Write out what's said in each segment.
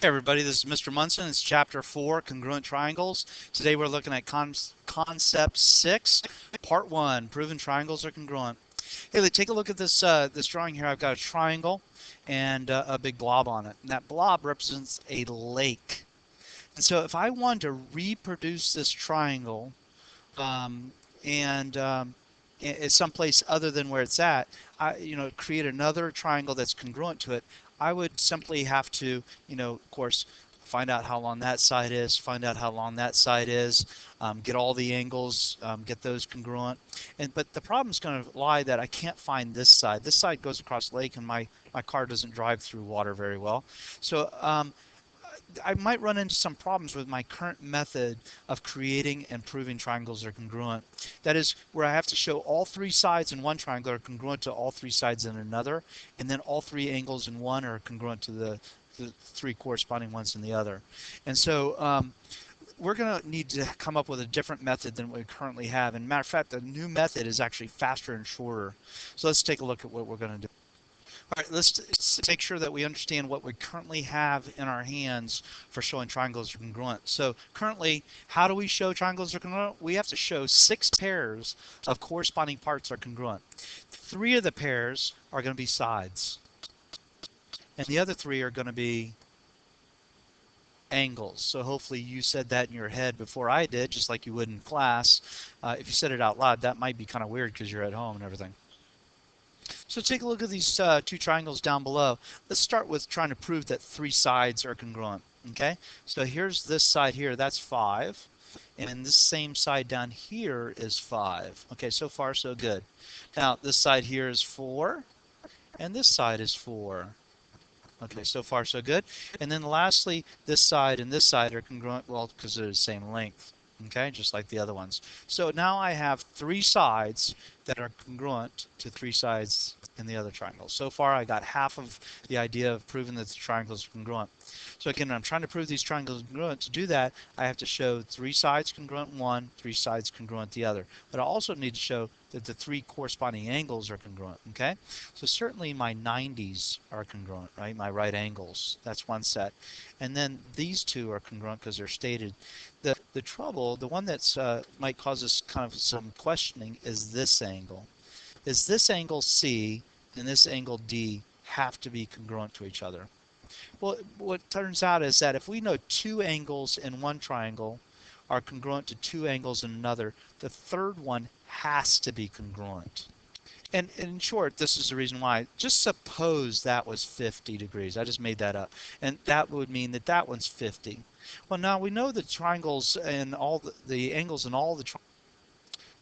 Hey everybody, this is Mr. Munson. It's chapter 4, congruent triangles. Today we're looking at concept 6, part 1, proven triangles are congruent. Hey, take a look at this drawing here. I've got a triangle and a big blob on it. And that blob represents a lake. And so if I want to reproduce this triangle um, and it's someplace other than where it's at, create another triangle that's congruent to it, I would simply have to, of course, find out how long that side is, find out how long that side is, get all the angles, get those congruent. But the problem is going to lie that I can't find this side. This side goes across the lake, and my car doesn't drive through water very well. So I might run into some problems with my current method of creating and proving triangles are congruent. That is where I have to show all three sides in one triangle are congruent to all three sides in another, and then all three angles in one are congruent to the three corresponding ones in the other. And so we're going to need to come up with a different method than we currently have. And matter of fact, the new method is actually faster and shorter. So let's take a look at what we're going to do. All right, let's make sure that we understand what we currently have in our hands for showing triangles are congruent. So currently, how do we show triangles are congruent? We have to show 6 pairs of corresponding parts are congruent. 3 of the pairs are going to be sides, and the other 3 are going to be angles. So hopefully you said that in your head before I did, just like you would in class. If you said it out loud, that might be kind of weird because you're at home and everything. So take a look at these 2 triangles down below. Let's start with trying to prove that 3 sides are congruent. Okay, so here's this side here, that's 5. And this same side down here is 5. Okay, so far so good. Now this side here is 4, and this side is 4. Okay, so far so good. And then lastly, this side and this side are congruent, well, because they're the same length. Okay, just like the other ones. So now I have 3 sides that are congruent to 3 sides in the other triangle. So far I got half of the idea of proving that the triangles are congruent. So again, I'm trying to prove these triangles are congruent. To do that, I have to show 3 sides congruent in one, 3 sides congruent the other. But I also need to show that the 3 corresponding angles are congruent. Okay, so certainly my 90s are congruent, right? My right angles, that's one set. And then these 2 are congruent because they're stated. The trouble, the one that's might cause us kind of some questioning, is this angle. Is this angle C and this angle D have to be congruent to each other? Well, what turns out is that if we know 2 angles in one triangle are congruent to 2 angles in another, the third one has to be congruent. And in short, this is the reason why. Just suppose that was 50 degrees. I just made that up. And that would mean that that one's 50. Well, now we know the triangles and all the angles in all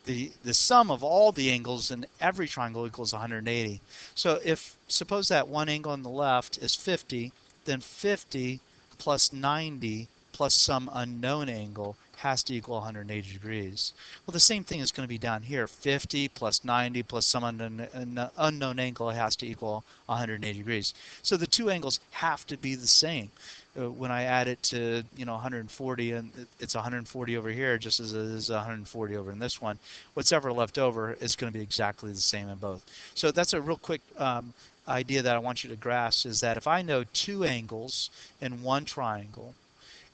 the sum of all the angles in every triangle equals 180. So if suppose that one angle on the left is 50, then 50 plus 90 plus some unknown angle has to equal 180 degrees. Well, the same thing is going to be down here. 50 plus 90 plus some unknown angle has to equal 180 degrees. So the 2 angles have to be the same. When I add it to 140, and it's 140 over here just as it is 140 over in this one, what's ever left over is going to be exactly the same in both. So that's a real quick idea that I want you to grasp, is that if I know 2 angles in one triangle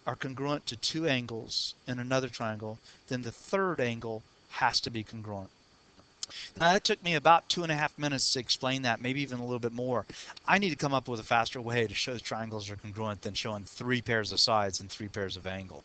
are congruent to 2 angles in another triangle, then the third angle has to be congruent. Now that took me about 2.5 minutes to explain that, maybe even a little bit more. I need to come up with a faster way to show triangles are congruent than showing 3 pairs of sides and 3 pairs of angle.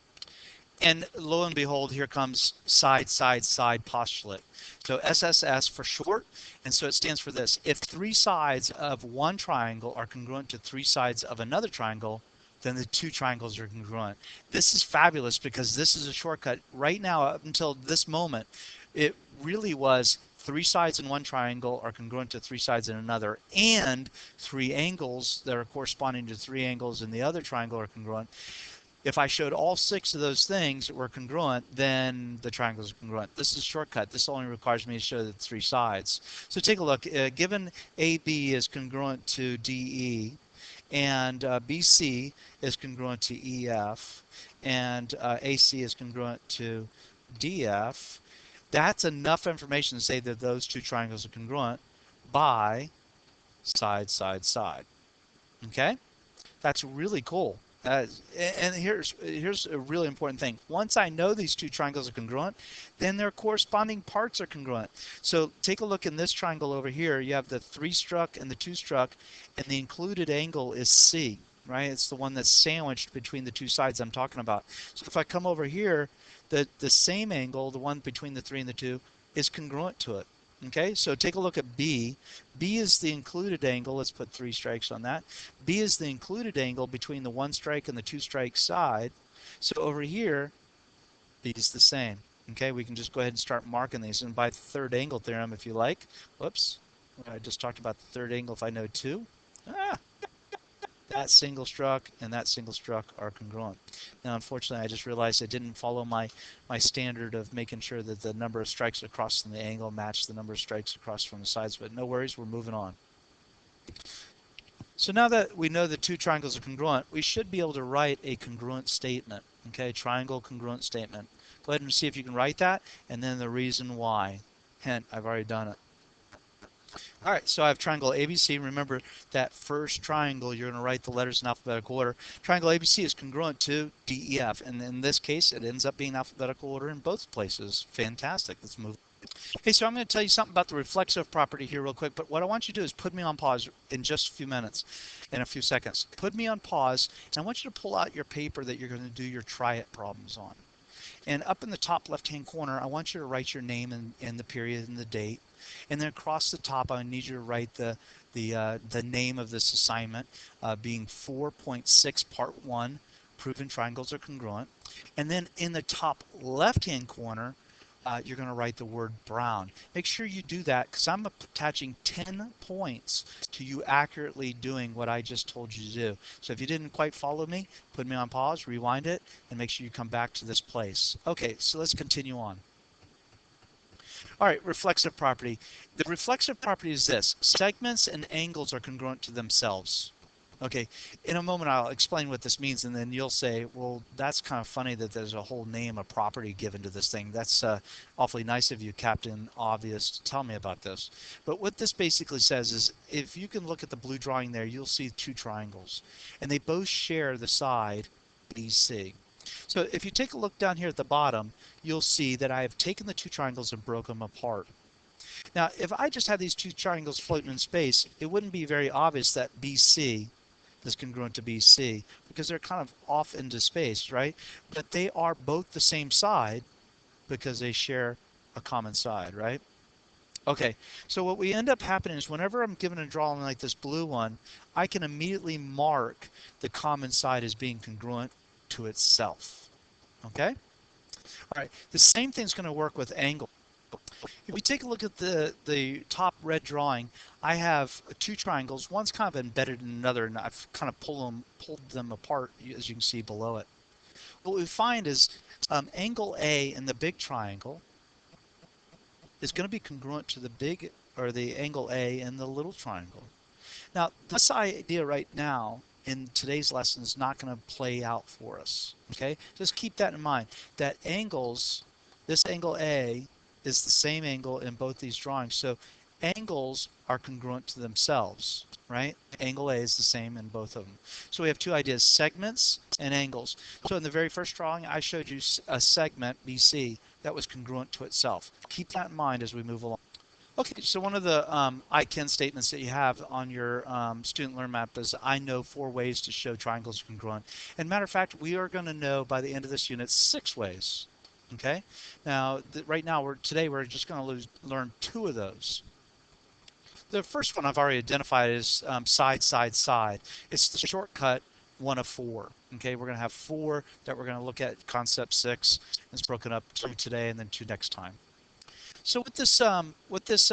And lo and behold, here comes side, side, side postulate. So SSS for short, and so it stands for this. If 3 sides of one triangle are congruent to 3 sides of another triangle, then the 2 triangles are congruent. This is fabulous because this is a shortcut. Right now, up until this moment, it really was 3 sides in one triangle are congruent to 3 sides in another, and 3 angles that are corresponding to 3 angles in the other triangle are congruent. If I showed all 6 of those things that were congruent, then the triangles are congruent. This is a shortcut. This only requires me to show the 3 sides. So take a look. Given AB is congruent to DE, and BC is congruent to EF, and AC is congruent to DF, that's enough information to say that those 2 triangles are congruent by side, side, side. Okay? That's really cool. Uh, and here's a really important thing. Once I know these two triangles are congruent, then their corresponding parts are congruent. So take a look in this triangle over here. You have the 3 struck and the 2 struck, and the included angle is C, right? It's the one that's sandwiched between the two sides I'm talking about. So if I come over here, the same angle, the one between the 3 and the 2, is congruent to it. Okay, so take a look at B. B is the included angle. Let's put 3 strikes on that. B is the included angle between the 1 strike and the 2 strike side. So over here, B is the same. Okay, we can just go ahead and start marking these. And by the third angle theorem, if you like, whoops, I just talked about the third angle if I know 2. That single struck and that single struck are congruent. Now, unfortunately, I just realized I didn't follow my standard of making sure that the number of strikes across from the angle matched the number of strikes across from the sides, but no worries, we're moving on. So now that we know the two triangles are congruent, we should be able to write a congruent statement. Okay, triangle congruent statement. Go ahead and see if you can write that, and then the reason why. Hint, I've already done it. All right, so I have triangle ABC. Remember that first triangle, you're going to write the letters in alphabetical order. Triangle ABC is congruent to DEF, and in this case, it ends up being alphabetical order in both places. Fantastic. Let's move. Okay, so I'm going to tell you something about the reflexive property here real quick, but what I want you to do is put me on pause in just a few minutes, in a few seconds. Put me on pause, and I want you to pull out your paper that you're going to do your try-it problems on. And up in the top left-hand corner, I want you to write your name and the period and the date. And then across the top, I need you to write the name of this assignment, being 4.6 Part 1, Proven Triangles Are Congruent. And then in the top left-hand corner, you're going to write the word brown. Make sure you do that because I'm attaching 10 points to you accurately doing what I just told you to do. So if you didn't quite follow me, put me on pause, rewind it, and make sure you come back to this place. Okay, so let's continue on. All right, reflexive property. The reflexive property is this. Segments and angles are congruent to themselves. Okay, in a moment I'll explain what this means, and then you'll say, well, that's kind of funny that there's a whole name, a property given to this thing. That's awfully nice of you, Captain Obvious, to tell me about this. But what this basically says is, if you can look at the blue drawing there, you'll see two triangles, and they both share the side BC. So if you take a look down here at the bottom, you'll see that I have taken the two triangles and broken them apart. Now, if I just had these two triangles floating in space, it wouldn't be very obvious that BC is congruent to BC because they're kind of off into space, right? But they are both the same side because they share a common side, right? Okay, so what we end up happening is whenever I'm given a drawing like this blue one, I can immediately mark the common side as being congruent to itself. Okay? All right, the same thing's going to work with angle. If we take a look at the top red drawing, I have two triangles. One's kind of embedded in another, and I've kind of pulled them apart, as you can see below it. What we find is angle A in the big triangle is going to be congruent to the big, or the angle A in the little triangle. Now, this idea right now in today's lesson is not going to play out for us. Okay, just keep that in mind. That angles, this angle A is the same angle in both these drawings. So angles are congruent to themselves, right? Angle A is the same in both of them. So we have two ideas, segments and angles. So in the very first drawing, I showed you a segment, BC, that was congruent to itself. Keep that in mind as we move along. Okay, so one of the I can statements that you have on your student learn map is I know 4 ways to show triangles are congruent. And matter of fact, we are going to know by the end of this unit 6 ways. Okay, now right now today we're just going to learn 2 of those. The first one I've already identified is side, side, side. It's the shortcut 1 of 4. Okay, we're going to have 4 that we're going to look at concept 6. It's broken up 2 today and then 2 next time. So what this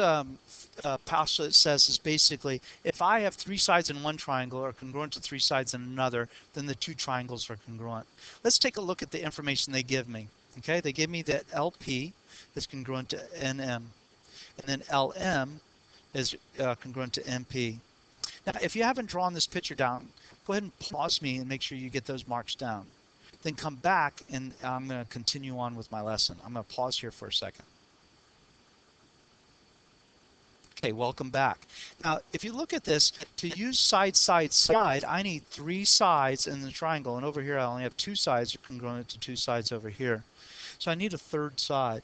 postulate says is basically if I have 3 sides in one triangle are congruent to 3 sides in another, then the 2 triangles are congruent. Let's take a look at the information they give me. Okay, they give me that LP is congruent to NM, and then LM is congruent to MP. Now, if you haven't drawn this picture down, go ahead and pause me and make sure you get those marks down. Then come back and I'm going to continue on with my lesson. I'm going to pause here for a second. Okay, welcome back. Now, if you look at this, to use side, side, side, I need 3 sides in the triangle, and over here I only have 2 sides congruent to 2 sides over here. So I need a third side.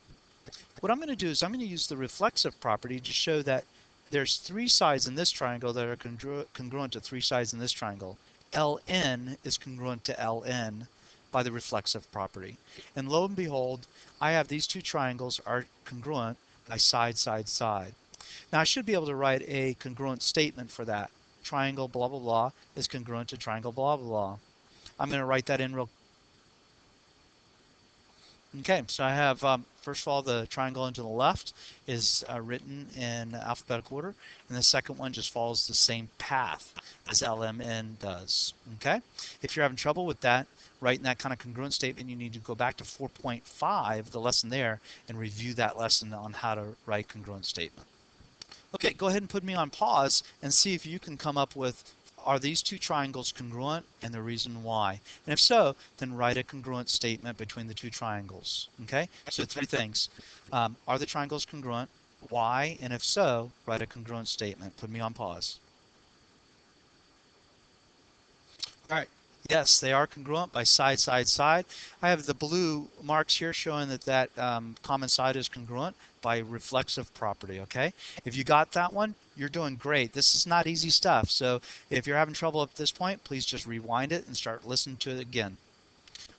What I'm going to do is I'm going to use the reflexive property to show that there's 3 sides in this triangle that are congruent to 3 sides in this triangle. Ln is congruent to Ln by the reflexive property. And lo and behold, I have these 2 triangles are congruent by side, side, side. Now I should be able to write a congruent statement for that. Triangle blah blah blah is congruent to triangle blah blah blah. I'm going to write that in real. Okay, so I have first of all the triangle into the left is written in alphabetical order, and the second one just follows the same path as LMN does. Okay, if you're having trouble with that, writing that kind of congruent statement, you need to go back to 4.5, the lesson there, and review that lesson on how to write congruent statement. Okay, go ahead and put me on pause and see if you can come up with, are these 2 triangles congruent and the reason why? And if so, then write a congruent statement between the 2 triangles. Okay, so 3 things. Are the triangles congruent? Why? And if so, write a congruent statement. Put me on pause. All right. Yes, they are congruent by side, side, side. I have the blue marks here showing that common side is congruent by reflexive property, okay? If you got that one, you're doing great. This is not easy stuff. So if you're having trouble at this point, please just rewind it and start listening to it again.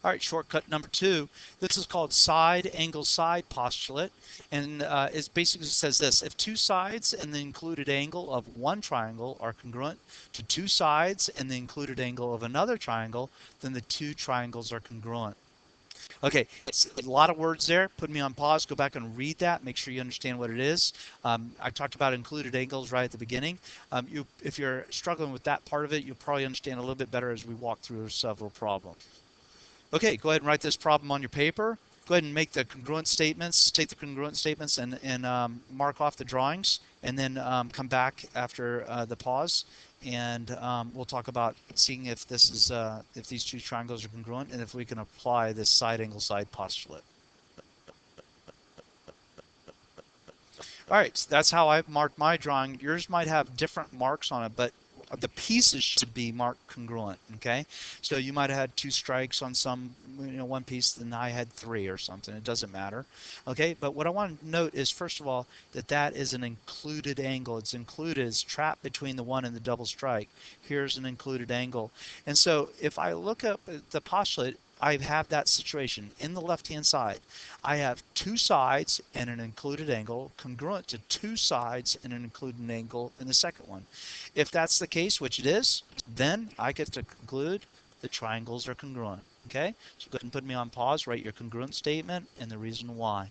All right, shortcut number 2. This is called side angle side postulate, and it basically says this: if 2 sides and the included angle of one triangle are congruent to 2 sides and the included angle of another triangle, then the 2 triangles are congruent. Okay, it's a lot of words there. Put me on pause. Go back and read that. Make sure you understand what it is. I talked about included angles right at the beginning. If you're struggling with that part of it, you'll probably understand a little bit better as we walk through several problems. Okay, go ahead and write this problem on your paper. Go ahead and make the congruent statements, take the congruent statements and mark off the drawings, and then come back after the pause, and we'll talk about seeing if this is if these 2 triangles are congruent and if we can apply this side angle side postulate. All right, so that's how I've marked my drawing. Yours might have different marks on it, but the pieces should be marked congruent, okay? So you might have had 2 strikes on some, one piece, and I had 3 or something. It doesn't matter, okay? But what I want to note is, first of all, that is an included angle. It's included, it's trapped between the 1 and the double strike. Here's an included angle. And so if I look up the postulate, I have that situation. In the left-hand side, I have 2 sides and an included angle congruent to 2 sides and an included angle in the second one. If that's the case, which it is, then I get to conclude the triangles are congruent. Okay, so go ahead and put me on pause, write your congruent statement and the reason why.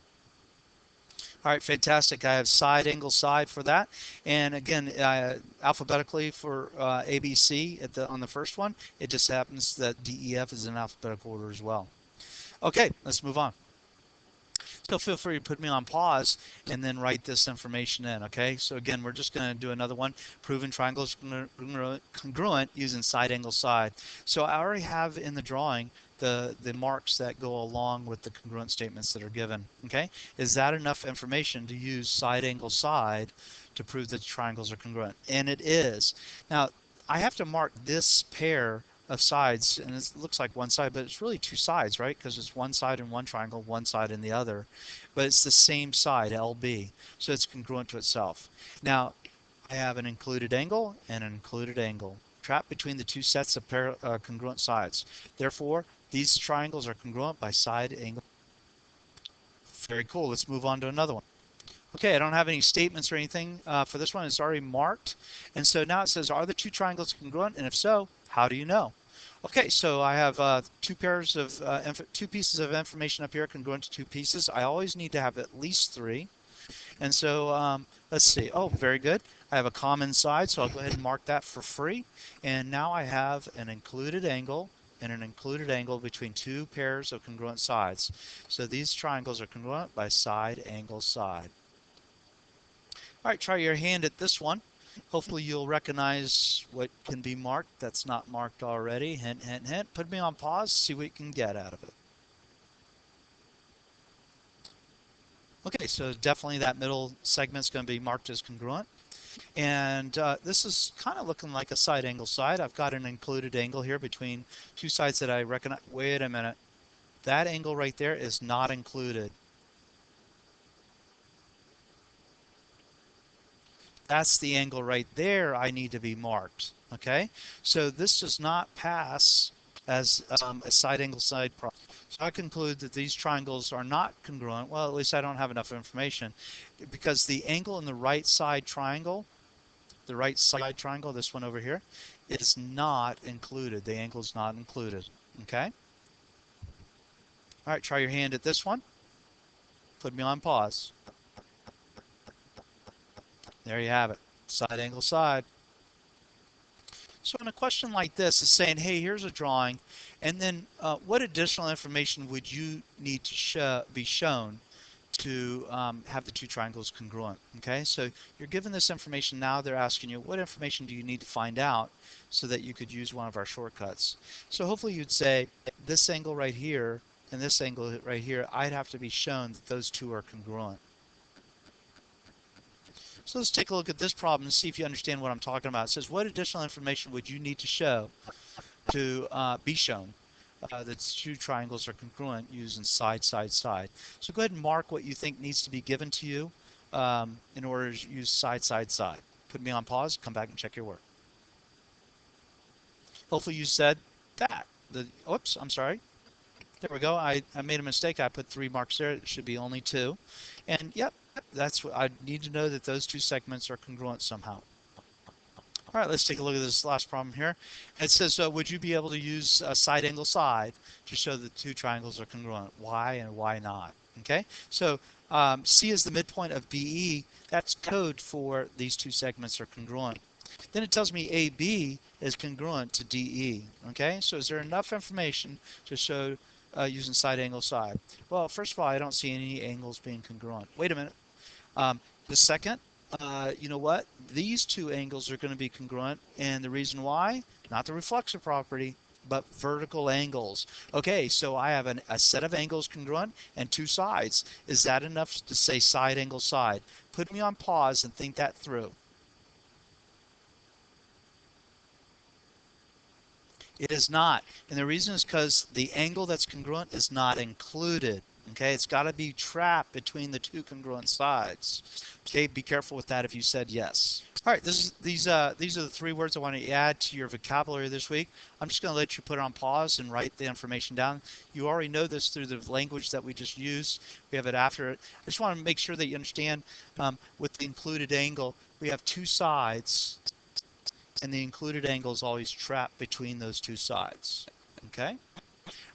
All right, fantastic. I have side angle side for that. And again, alphabetically for ABC on the first one, it just happens that DEF is in alphabetical order as well. Okay, let's move on. So feel free to put me on pause and then write this information in, okay? So again, we're just going to do another one, proven triangles congruent using side angle side. So I already have in the drawing the marks that go along with the congruent statements that are given, okay? Is that enough information to use side angle side to prove that triangles are congruent? And it is. Now, I have to mark this pair of sides, and it looks like one side, but it's really 2 sides, right? Because it's one side in one triangle, one side in the other, but it's the same side, LB, so it's congruent to itself. Now, I have an included angle and an included angle trapped between the 2 sets of congruent sides. Therefore, these triangles are congruent by side angle. Very cool. Let's move on to another one. Okay, I don't have any statements or anything for this one. It's already marked. And so now it says, are the 2 triangles congruent? And if so, how do you know? Okay, so I have 2 pieces of information up here congruent to 2 pieces. I always need to have at least 3. And so let's see. Oh, very good. I have a common side, so I'll go ahead and mark that for free. And now I have an included angle and an included angle between 2 pairs of congruent sides. So these triangles are congruent by side angle side. All right, try your hand at this one. Hopefully you'll recognize what can be marked that's not marked already. Hint, hint, hint. Put me on pause, see what you can get out of it. Okay, so definitely that middle segment's going to be marked as congruent. And this is kind of looking like a side angle side. I've got an included angle here between two sides that I recognize. Wait a minute. That angle right there is not included. That's the angle right there I need to be marked. Okay, so this does not pass as a side angle side problem. So I conclude that these triangles are not congruent. Well, at least I don't have enough information because the angle in the right side triangle, this one over here, is not included. The angle is not included. Okay. All right, try your hand at this one. Put me on pause. There you have it. Side angle side. So in a question like this, it's saying, hey, here's a drawing, and then what additional information would you need to be shown to have the two triangles congruent? Okay, so you're given this information now. They're asking you, what information do you need to find out so that you could use one of our shortcuts? So hopefully you'd say, this angle right here and this angle right here, I'd have to be shown that those two are congruent. So let's take a look at this problem and see if you understand what I'm talking about. It says, what additional information would you need to show to be shown that two triangles are congruent using side, side, side? So go ahead and mark what you think needs to be given to you in order to use side, side, side. Put me on pause, come back and check your work. Hopefully you said that. Oops, I'm sorry. There we go. I made a mistake. I put 3 marks there. It should be only 2. And yep, that's what I need to know, that those two segments are congruent somehow. All right, let's take a look at this last problem here. It says, would you be able to use a side angle side to show that two triangles are congruent? Why and why not? Okay, so C is the midpoint of BE. That's code for these two segments are congruent. Then it tells me AB is congruent to DE. Okay, so is there enough information to show using side angle side? Well, first of all, I don't see any angles being congruent. Wait a minute. Um, the second, you know what? These two angles are going to be congruent, and the reason why, not the reflexive property, but vertical angles. Okay, so I have a set of angles congruent and two sides. Is that enough to say side angle side? Put me on pause and think that through. It is not. And the reason is because the angle that's congruent is not included. Okay, it's got to be trapped between the two congruent sides. Okay, be careful with that if you said yes. All right, these are the 3 words I want to add to your vocabulary this week. I'm just going to let you put it on pause and write the information down. You already know this through the language that we just used. We have it after it. I just want to make sure that you understand with the included angle, we have two sides, and the included angle is always trapped between those two sides. Okay?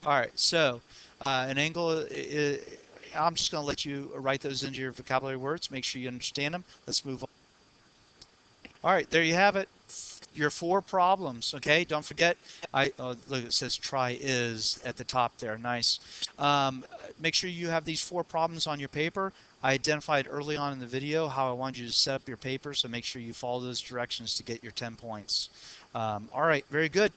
All right, so an angle, I'm just going to let you write those into your vocabulary words. Make sure you understand them. Let's move on. All right, there you have it. Your 4 problems, okay? Don't forget, look, it says try is at the top there. Nice. Make sure you have these 4 problems on your paper. I identified early on in the video how I wanted you to set up your paper, so make sure you follow those directions to get your 10 points. All right, very good.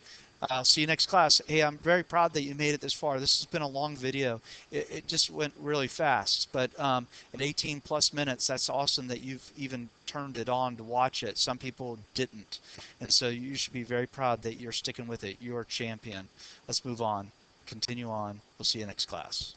I'll see you next class. Hey, I'm very proud that you made it this far. This has been a long video. It just went really fast, but at 18 plus minutes, that's awesome that you've even turned it on to watch it. Some people didn't, and so you should be very proud that you're sticking with it. You're a champion. Let's move on. Continue on. We'll see you next class.